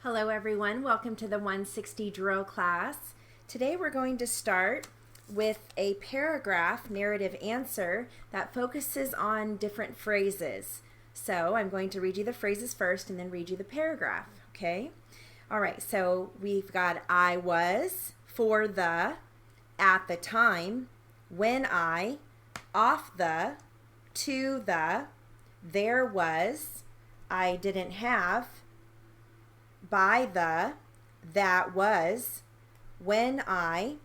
Hello everyone, welcome to the 160 drill class. Today we're going to start with a paragraph narrative answer that focuses on different phrases. So I'm going to read you the phrases first and then read you the paragraph, okay? Alright, so we've got I was, for the, at the time, when I, off the, to the, there was, I didn't have, by the, that was, when I,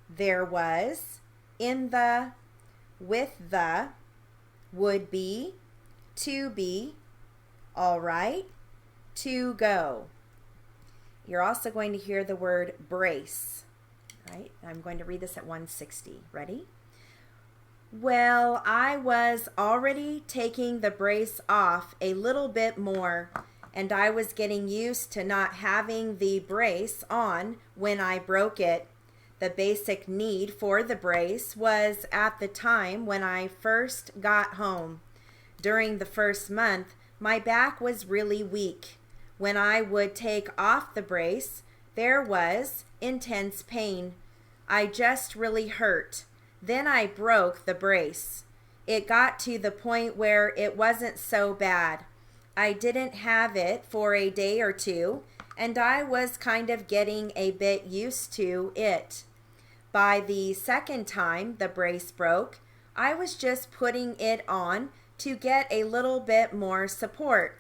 there was, in the, with the, would be, to be, all right, to go. You're also going to hear the word brace. All right, I'm going to read this at 160. Ready? Well, I was already taking the brace off a little bit more, and I was getting used to not having the brace on when I broke it. The basic need for the brace was at the time when I first got home. During the first month, my back was really weak. When I would take off the brace, there was intense pain. I just really hurt. Then I broke the brace. It got to the point where it wasn't so bad. I didn't have it for a day or two, and I was kind of getting a bit used to it. By the second time the brace broke, I was just putting it on to get a little bit more support.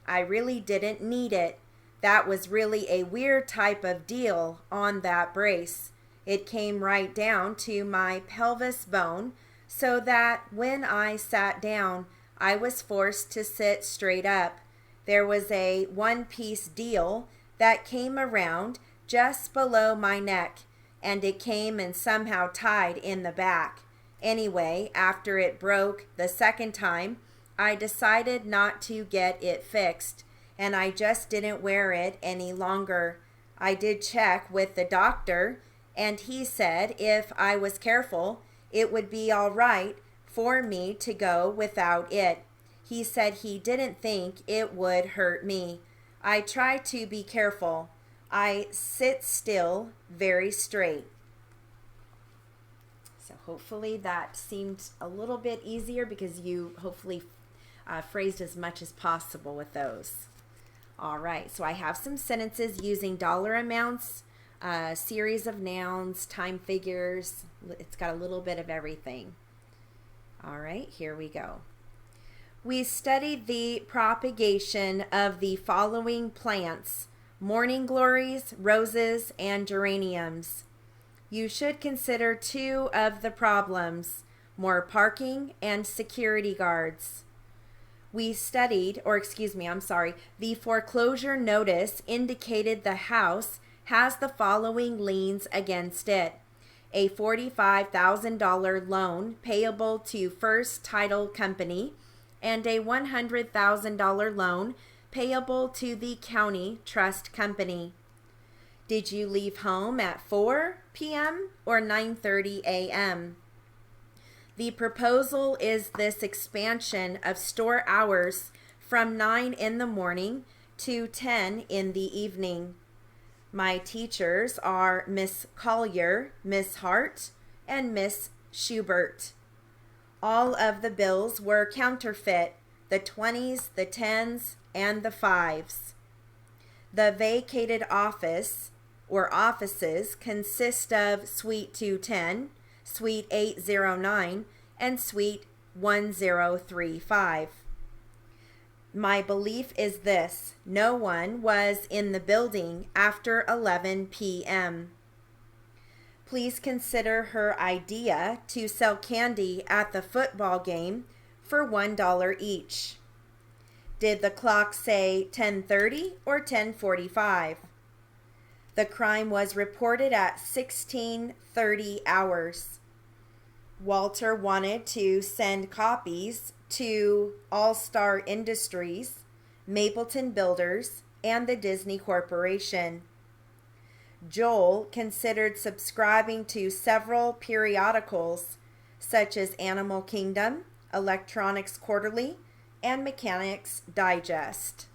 I really didn't need it. That was really a weird type of deal on that brace. It came right down to my pelvis bone, so that when I sat down, I was forced to sit straight up. There was a one-piece deal that came around just below my neck, and it came and somehow tied in the back. Anyway, after it broke the second time, I decided not to get it fixed, and I just didn't wear it any longer. I did check with the doctor, and he said if I was careful, it would be all right for me to go without it. He said he didn't think it would hurt me. I try to be careful. I sit still very straight. So hopefully that seemed a little bit easier because you hopefully phrased as much as possible with those. All right, so I have some sentences using dollar amounts, series of nouns, time figures. It's got a little bit of everything. All right, here we go. We studied the propagation of the following plants: morning glories, roses, and geraniums. You should consider two of the problems: more parking and security guards. We studied, the foreclosure notice indicated the house has the following liens against it: a $45,000 loan payable to First Title Company and a $100,000 loan payable to the County Trust Company. Did you leave home at 4 p.m. or 9:30 a.m.? The proposal is this expansion of store hours from 9 in the morning to 10 in the evening. My teachers are Miss Collier, Miss Hart, and Miss Schubert. All of the bills were counterfeit: the 20s, the 10s, and the 5s. The vacated office or offices consist of Suite 210, Suite 809, and Suite 1035. My belief is this: no one was in the building after 11 p.m. Please consider her idea to sell candy at the football game for $1 each. Did the clock say 10:30 or 10:45? The crime was reported at 16:30 hours. Walter wanted to send copies to All Star Industries, Mapleton Builders, and the Disney Corporation. Joel considered subscribing to several periodicals such as Animal Kingdom, Electronics Quarterly, and Mechanics Digest.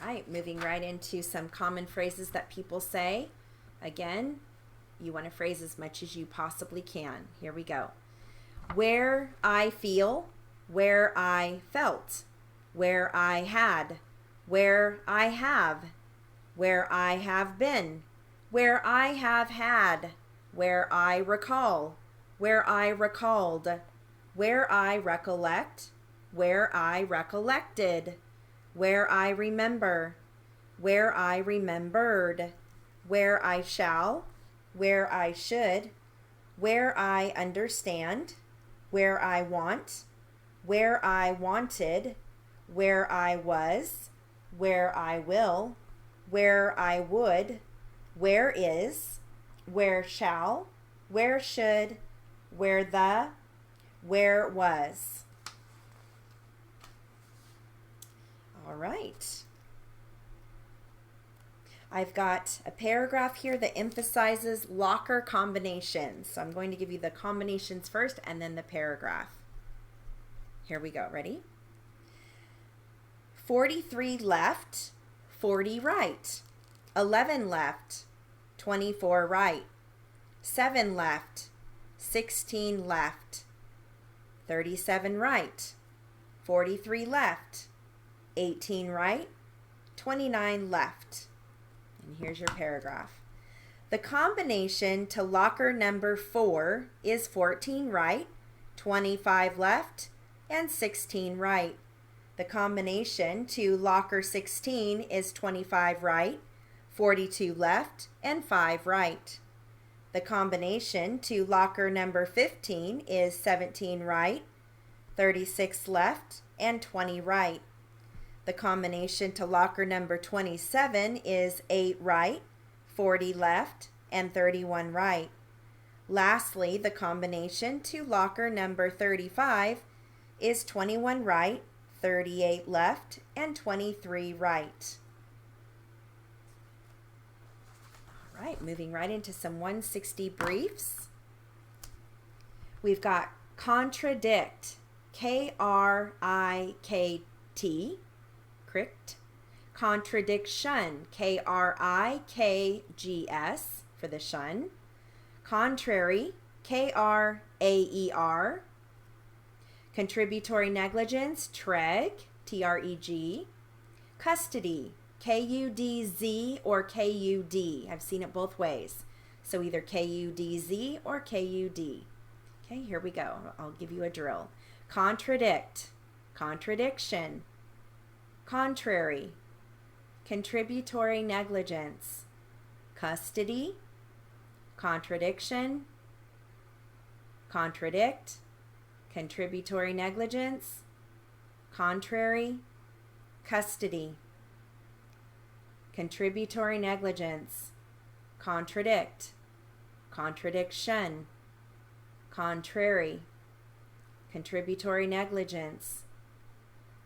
right, moving right into some common phrases that people say. Again, you want to phrase as much as you possibly can. Here we go. Where I feel, where I felt, where I had, where I have, where I have been, where I have had, where I recall, where I recalled, where I recollect, where I recollected, where I remember, where I remembered, where I shall, where I should, where I understand, where I want, where I wanted, where I was, where I will, where I would, where is, where shall, where should, where the, where was. All right. I've got a paragraph here that emphasizes locker combinations. So I'm going to give you the combinations first and then the paragraph. Here we go. Ready? 43 left, 40 right. 11 left, 24 right. 7 left, 16 left. 37 right. 43 left. 18 right. 29 left. And here's your paragraph. The combination to locker number 4 is 14 right, 25 left, and 16 right. The combination to locker 16 is 25 right, 42 left, and 5 right. The combination to locker number 15 is 17 right, 36 left, and 20 right. The combination to locker number 27 is 8 right, 40 left, and 31 right. Lastly, the combination to locker number 35 is 21 right, 38 left, and 23 right. All right, moving right into some 160 briefs. We've got contradict, K-R-I-K-T, crict. Contradiction, K-R-I-K-G-S for the shun. Contrary, K-R-A-E-R. Contributory negligence, TREG, T-R-E-G. Custody, K-U-D-Z or K-U-D. I've seen it both ways. So either K-U-D-Z or K-U-D. Okay, here we go. I'll give you a drill. Contradict, contradiction. Contrary, contributory negligence. Custody, contradiction, contradict, contributory negligence, contrary, custody, contributory negligence, contradict, contradiction, contrary, contributory negligence,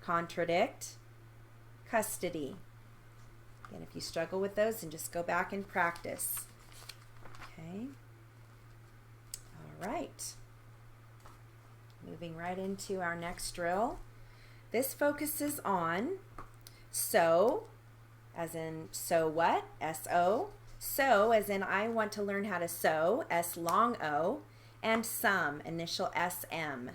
contradict, custody. Again, if you struggle with those, then just go back and practice. Okay. All right. Moving right into our next drill. This focuses on so, as in so what, S-O. So, as in I want to learn how to sew, S long O. And some, initial S-M.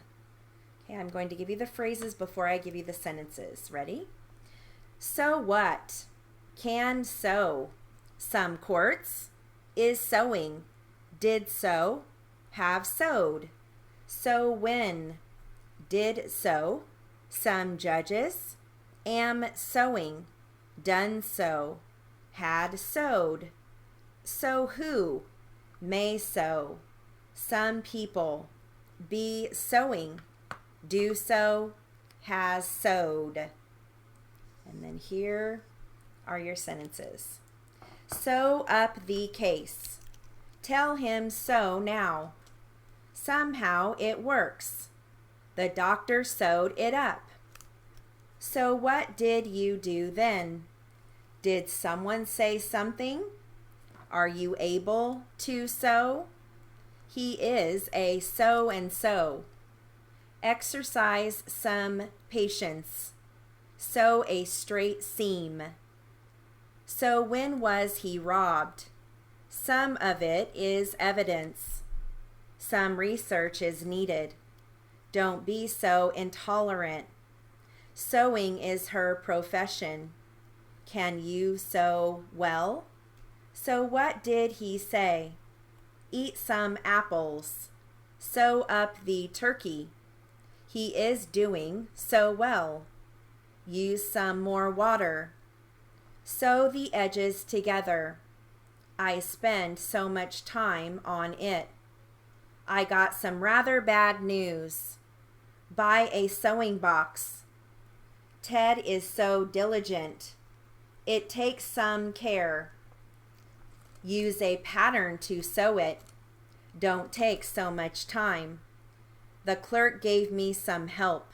Okay, I'm going to give you the phrases before I give you the sentences. Ready? So what? Can sew. Some quarts. Is sewing. Did sew. Have sewed. So when. Did sew. Some judges. Am sewing. Done sew. Had sewed. So who. May sew. Some people. Be sewing. Do sew. Has sewed. And then here are your sentences. Sew up the case. Tell him so now. Somehow it works. The doctor sewed it up. So what did you do then? Did someone say something? Are you able to sew? He is a so-and-so. Exercise some patience. Sew a straight seam. So when was he robbed? Some of it is evidence. Some research is needed. Don't be so intolerant. Sewing is her profession. Can you sew well? So what did he say? Eat some apples. Sew up the turkey. He is doing so well. Use some more water. Sew the edges together. I spend so much time on it. I got some rather bad news. Buy a sewing box. Ted is so diligent. It takes some care. Use a pattern to sew it. Don't take so much time. The clerk gave me some help.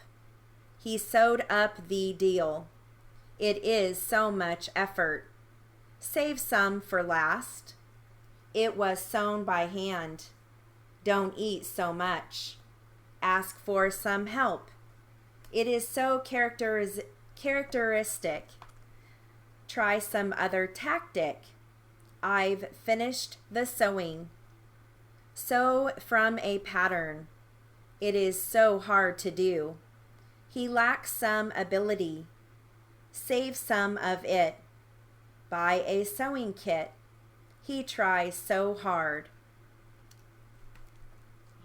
He sewed up the deal. It is so much effort. Save some for last. It was sewn by hand. Don't eat so much. Ask for some help. It is so characteristic. Try some other tactic. I've finished the sewing. Sew from a pattern. It is so hard to do. He lacks some ability. Save some of it. Buy a sewing kit. He tries so hard.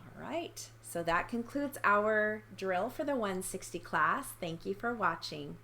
All right, so that concludes our drill for the 160 class. Thank you for watching.